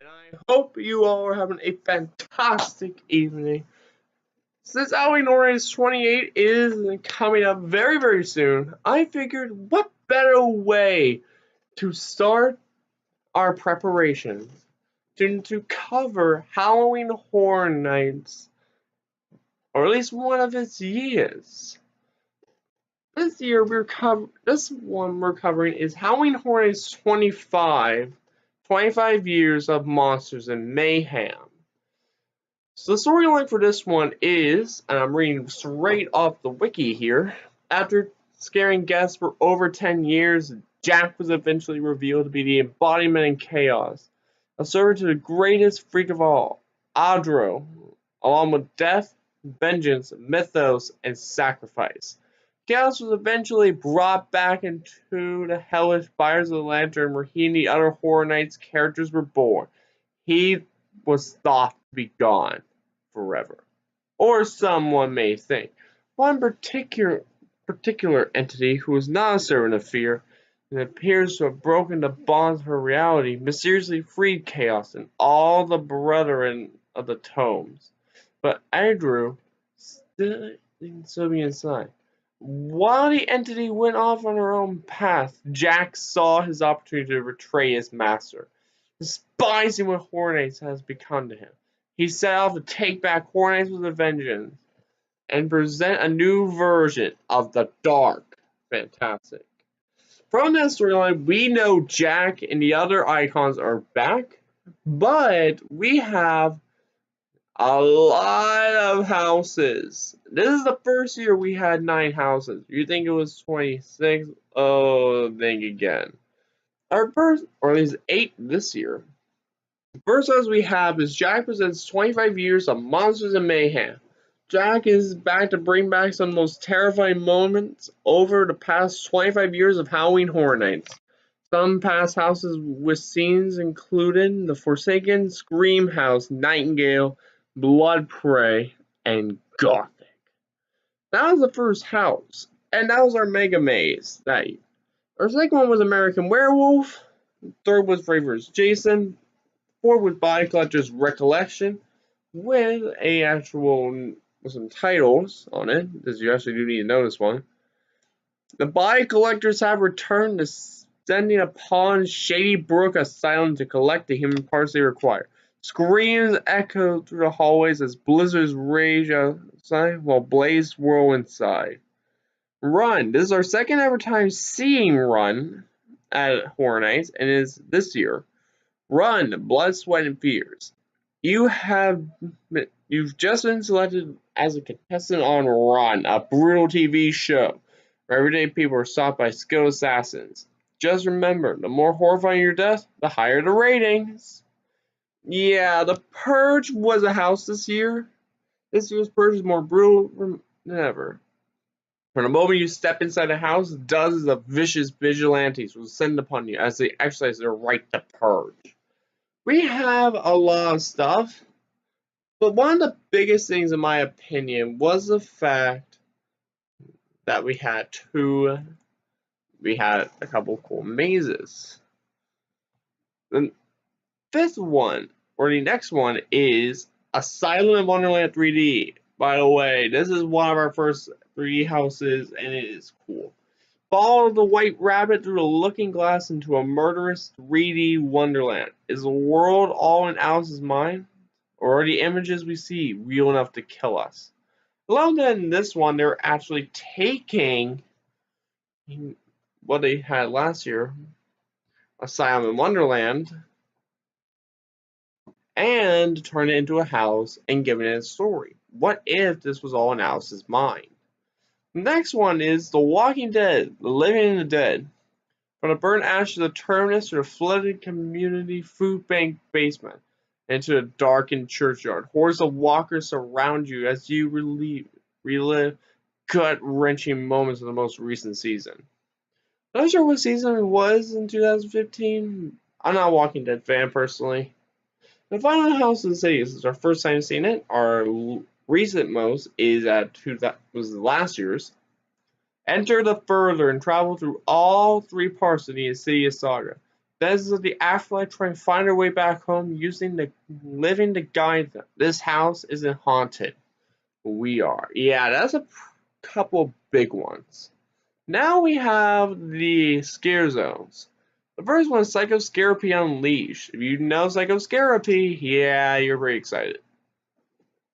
and I hope you all are having a fantastic evening. Since Halloween Horror 28 is coming up very, very soon, I figured what better way to start our preparations to cover Halloween Horror Nights, or at least one of its years. This year this one we're covering is Halloween Horror Nights 25 years of monsters and mayhem. So the storyline for this one is, and I'm reading straight off the wiki here, after scaring guests for over 10 years, Jack was eventually revealed to be the embodiment of chaos, a servant to the greatest freak of all, Adro, along with death, vengeance, mythos, and sacrifice. Chaos was eventually brought back into the hellish fires of the lantern where he and the other Horror Nights characters were born. He was thought to be gone forever, or someone may think. One particular entity who is not a servant of fear and appears to have broken the bonds of her reality mysteriously freed Chaos and all the brethren of the tomes. But Adru still be inside. While the entity went off on her own path, Jack saw his opportunity to betray his master, despising what Horror Nights has become to him. He set out to take back Horror Nights with a vengeance and present a new version of the dark fantastic. From that storyline, we know Jack and the other icons are back, but we have a lot of houses. This is the first year we had 9 houses. You think it was 26? Oh, think again. Our first, or at least 8 this year. The first house we have is Jack presents 25 years of monsters and mayhem. Jack is back to bring back some of the most terrifying moments over the past 25 years of Halloween Horror Nights. Some past houses with scenes included the Forsaken, Scream House, Nightingale, Blood Prey, and Gothic. That was the first house, and that was our Mega Maze that year. Our second one was American Werewolf, third was Fravors Jason, fourth was Body Collector's Recollection, with some titles on it, because you actually do need to know this one. The Body Collectors have returned, descending upon Shady Brook Asylum to collect the human parts they require. Screams echo through the hallways as blizzards rage outside while blazes whirl inside. Run. This is our second ever time seeing Run at Horror Nights, and is this year. Run. Blood, Sweat, and Fears. You've just been selected as a contestant on Run, a brutal TV show where everyday people are stopped by skilled assassins. Just remember, the more horrifying your death, the higher the ratings. Yeah, The Purge was a house this year. This year's Purge is more brutal than ever. From the moment you step inside a house, dozens of vicious vigilantes will descend upon you as they exercise their right to purge. We have a lot of stuff, but one of the biggest things, in my opinion, was the fact that we had a couple cool mazes. The fifth one, or the next one, is Asylum in Wonderland 3D. By the way, this is one of our first 3D houses, and it is cool. Follow the white rabbit through the looking glass into a murderous 3D wonderland. Is the world all in Alice's mind? Or are the images we see real enough to kill us? Along then, in this one, they're actually taking what they had last year, Asylum in Wonderland, and turn it into a house and giving it a story. What if this was all in Alice's mind? The next one is The Walking Dead, The Living and the Dead. From the burnt ashes of Terminus to the flooded community food bank basement, and to the darkened churchyard, hordes of walkers surround you as you relive gut-wrenching moments of the most recent season. I'm not sure what season it was in 2015. I'm not a Walking Dead fan personally. The final house in the city, this is our first time seeing it. Our recent most is was last year's. Enter the Further and travel through all 3 parts of the Insidious saga. This is the afterlife trying to find their way back home using the living to guide them. This house isn't haunted. We are. Yeah, that's a couple big ones. Now we have the scare zones. The first one is Psychoscarapy Unleashed. If you know Psychoscarapy, yeah, you're pretty excited.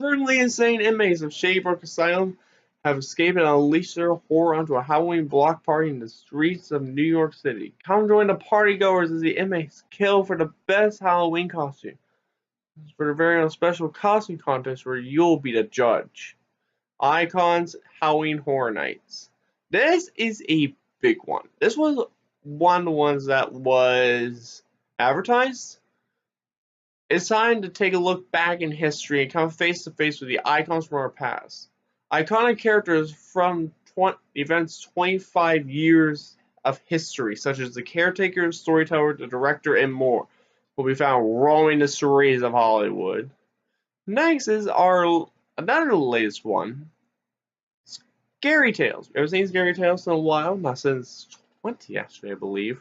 Currently insane inmates of Shady Brook Asylum have escaped and unleashed their horror onto a Halloween block party in the streets of New York City. Come join the partygoers as the inmates kill for the best Halloween costume. For the very own special costume contest where you'll be the judge. Icons Halloween Horror Nights. This is a big one. This was one of the ones that was advertised. It's time to take a look back in history and come face to face with the icons from our past. Iconic characters from events 25 years of history, such as the caretaker, storyteller, the director, and more, will be found roaming the streets of Hollywood. Next is another latest one, Scary Tales. Ever seen Scary Tales in a while? Not since 20 yesterday, I believe.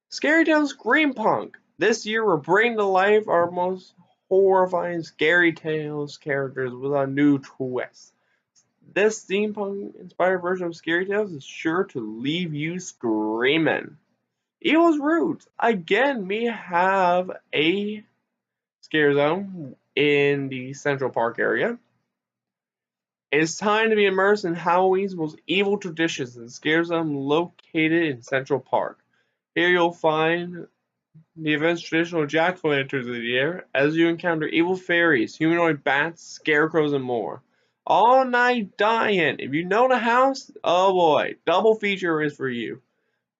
Scary Tales Green Punk. This year we're bringing to life our most horrifying Scary Tales characters with a new twist. This steampunk inspired version of Scary Tales is sure to leave you screaming. Evil's Roots. Again, we have a scare zone in the Central Park area. It's time to be immersed in Halloween's most evil traditions and scare zone located in Central Park. Here you'll find the event's traditional jack-o'-lanterns of the year as you encounter evil fairies, humanoid bats, scarecrows, and more. All night dying. If you know the house, oh boy, double feature is for you.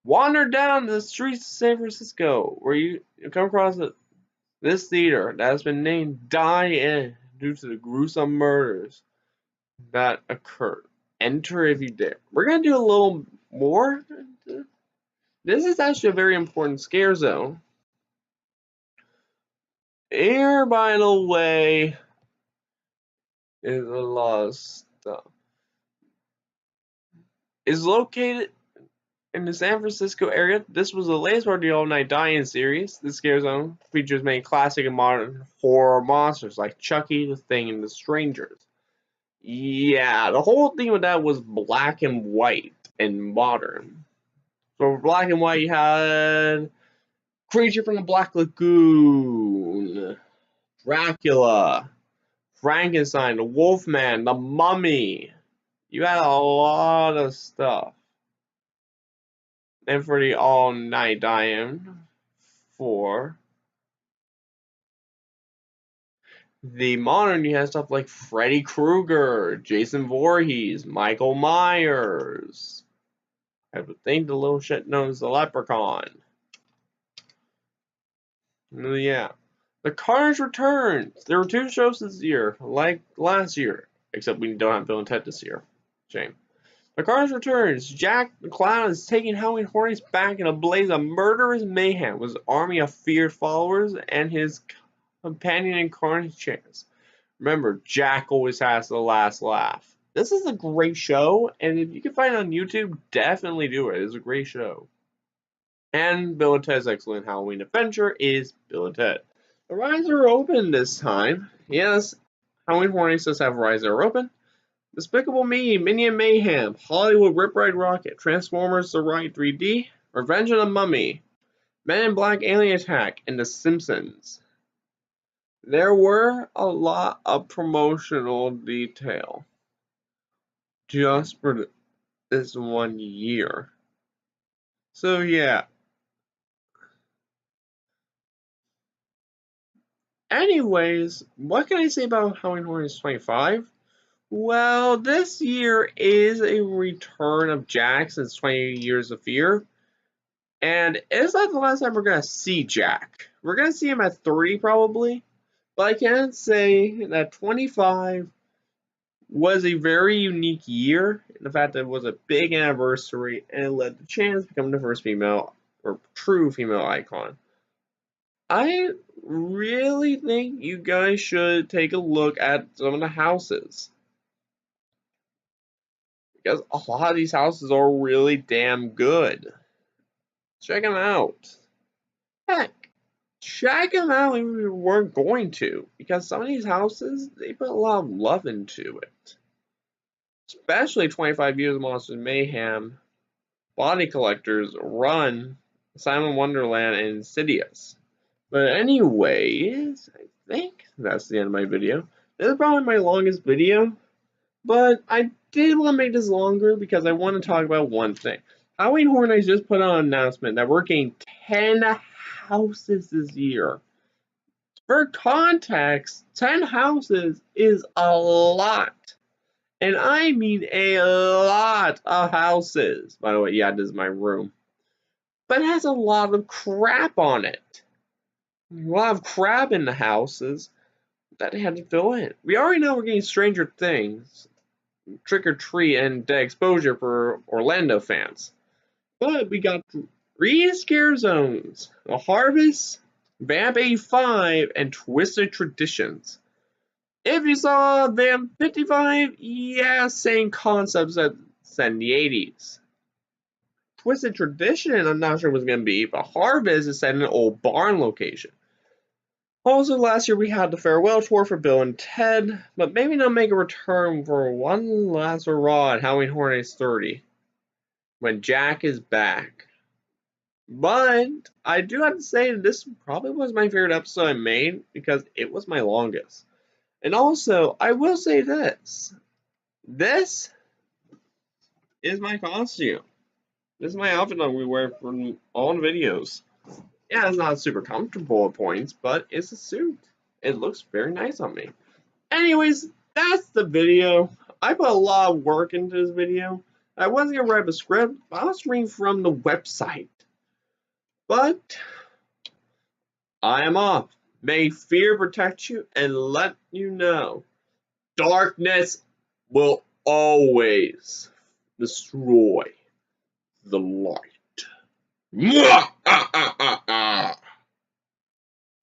Wander down the streets of San Francisco where you come across this theater that has been named Die In due to the gruesome murders that occurred. Enter if you dare. We're going to do a little more. This is actually a very important scare zone. Here, by the way, is a lot of stuff. Is located in the San Francisco area. This was the latest part of the All Night Die-In series. This scare zone features many classic and modern horror monsters like Chucky, The Thing, and The Strangers. Yeah, the whole thing with that was black and white and modern. So for black and white, you had Creature from the Black Lagoon, Dracula, Frankenstein, the Wolfman, the Mummy. You had a lot of stuff. And for the all night die-in for the modern, you have stuff like Freddy Krueger, Jason Voorhees, Michael Myers. I would think the little shit known as the Leprechaun. Yeah. The Carnage returns. There were 2 shows this year, like last year, except we don't have Bill and Ted this year. Shame. The Carnage returns. Jack the Clown is taking Halloween Horror Nights back in a blaze of murderous mayhem with his army of feared followers and his companion in Carnage Chance. Remember, Jack always has the last laugh. This is a great show, and if you can find it on YouTube, definitely do it. It's a great show. And Bill and Ted's Excellent Halloween Adventure is Bill and Ted. The rides are open this time. Yes, Halloween Horror Nights does have rides that are open. Despicable Me, Minion Mayhem, Hollywood Rip Ride Rocket, Transformers The Ride 3D, Revenge of the Mummy, Men in Black Alien Attack, and The Simpsons. There were a lot of promotional detail just for this 1 year. So yeah. Anyways, what can I say about Halloween Horror Nights 25? Well, this year is a return of Jack since 20 Years of Fear. And it's not the last time we're going to see Jack. We're going to see him at 30 probably. But I can say that 25 was a very unique year. In the fact that it was a big anniversary and it led to Chance becoming the first female or true female icon. I really think you guys should take a look at some of the houses. Because a lot of these houses are really damn good. Check them out. Heck, check them out if we weren't going to, because some of these houses, they put a lot of love into it. Especially 25 Years of Monsters Mayhem, Body Collectors, Run, Simon Wonderland, and Insidious. But anyways, I think that's the end of my video. This is probably my longest video, but I did want to make this longer because I want to talk about one thing. Halloween Horror Nights just put out an announcement that we're getting 10 houses this year. For context, 10 houses is a lot. And I mean a lot of houses. By the way, yeah, this is my room. But it has a lot of crap on it. A lot of crap in the houses that they had to fill in. We already know we're getting Stranger Things, Trick or Treat, and Dead Exposure for Orlando fans. But we got 3 scare zones, The Harvest, Vamp 85, and Twisted Traditions. If you saw Vamp 55, yeah, same concepts as in the 80s. Twisted Tradition, I'm not sure what it's going to be, but Harvest is set in an old barn location. Also, last year we had the farewell tour for Bill and Ted, but maybe they'll make a return for one last hurrah at Halloween Horror Nights 30, when Jack is back. But I do have to say that this probably was my favorite episode I made because it was my longest. And also, I will say this. This is my costume. This is my outfit that we wear for all the videos. Yeah, it's not super comfortable at points, but it's a suit. It looks very nice on me. Anyways, that's the video. I put a lot of work into this video. I wasn't going to write a script, but I was reading from the website. But I am off. May fear protect you and let you know. Darkness will always destroy the light.